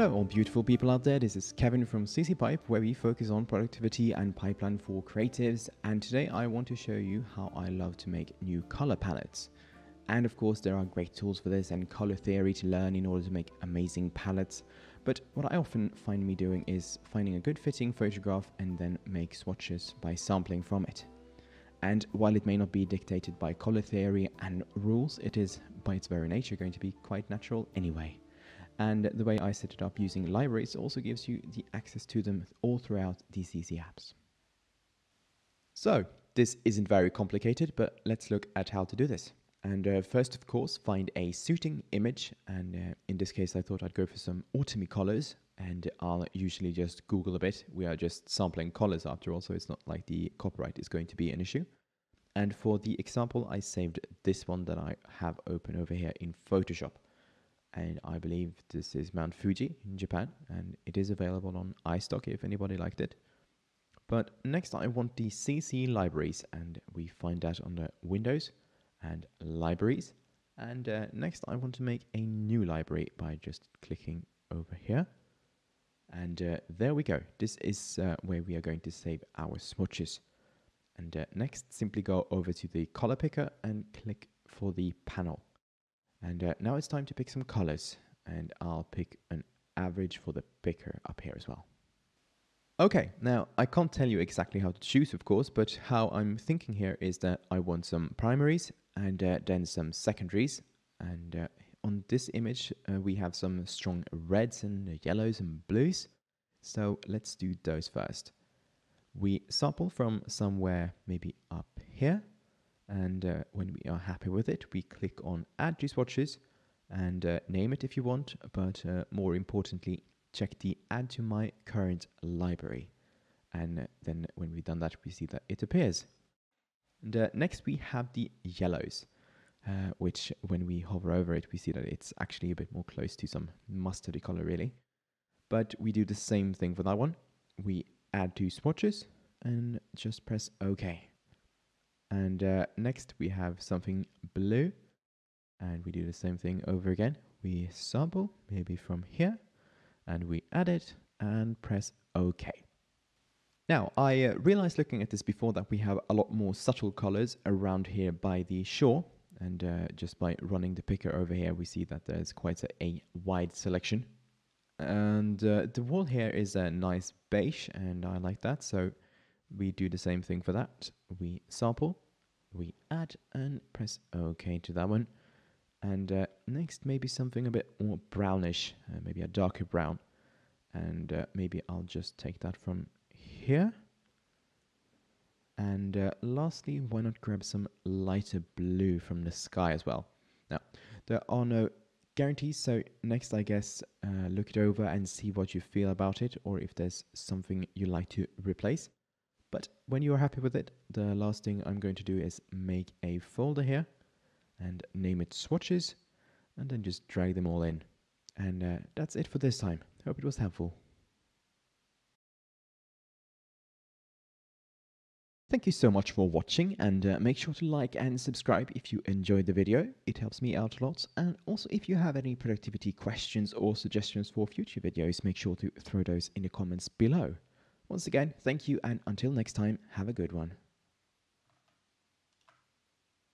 Hello all beautiful people out there, this is Kevin from CC Pipe, where we focus on productivity and pipeline for creatives, and today I want to show you how I love to make new color palettes. And of course there are great tools for this and color theory to learn in order to make amazing palettes, but what I often find me doing is finding a good fitting photograph and then make swatches by sampling from it. And while it may not be dictated by color theory and rules, it is by its very nature going to be quite natural anyway. And the way I set it up using libraries also gives you the access to them all throughout these easy apps. So this isn't very complicated, but let's look at how to do this. And first, of course, find a suiting image. And in this case, I thought I'd go for some autumny colors. And I'll usually just Google a bit. We are just sampling colors after all, so it's not like the copyright is going to be an issue. And for the example, I saved this one that I have open over here in Photoshop. And I believe this is Mount Fuji in Japan, and it is available on iStock if anybody liked it. But next I want the CC libraries, and we find that under Windows and Libraries. And next I want to make a new library by just clicking over here. And there we go. This is where we are going to save our swatches. And next simply go over to the color picker and click for the panel. And now it's time to pick some colors, and I'll pick an average for the picker up here as well. Okay, now I can't tell you exactly how to choose, of course, but how I'm thinking here is that I want some primaries and then some secondaries. And on this image, we have some strong reds and yellows and blues. So let's do those first. We sample from somewhere maybe up here. And when we are happy with it, we click on Add to Swatches and name it if you want, but more importantly, check the Add to My Current Library. And then when we've done that, we see that it appears. And next we have the yellows, which when we hover over it, we see that it's actually a bit more close to some mustardy color really. But we do the same thing for that one. We add to Swatches and just press OK. And next we have something blue, and we do the same thing over again. We sample maybe from here, and we add it and press OK. Now I realized looking at this before that we have a lot more subtle colors around here by the shore, and just by running the picker over here we see that there's quite a wide selection. And the wall here is a nice beige, and I like that, so we do the same thing for that. We sample, we add and press OK to that one. And next maybe something a bit more brownish, maybe a darker brown. And maybe I'll just take that from here. And lastly, why not grab some lighter blue from the sky as well. Now, there are no guarantees, so next I guess look it over and see what you feel about it, or if there's something you like to replace. But when you are happy with it, the last thing I'm going to do is make a folder here and name it Swatches, and then just drag them all in. And that's it for this time. Hope it was helpful. Thank you so much for watching, and make sure to like and subscribe if you enjoyed the video. It helps me out a lot. And also, if you have any productivity questions or suggestions for future videos, make sure to throw those in the comments below. Once again, thank you, and until next time, have a good one.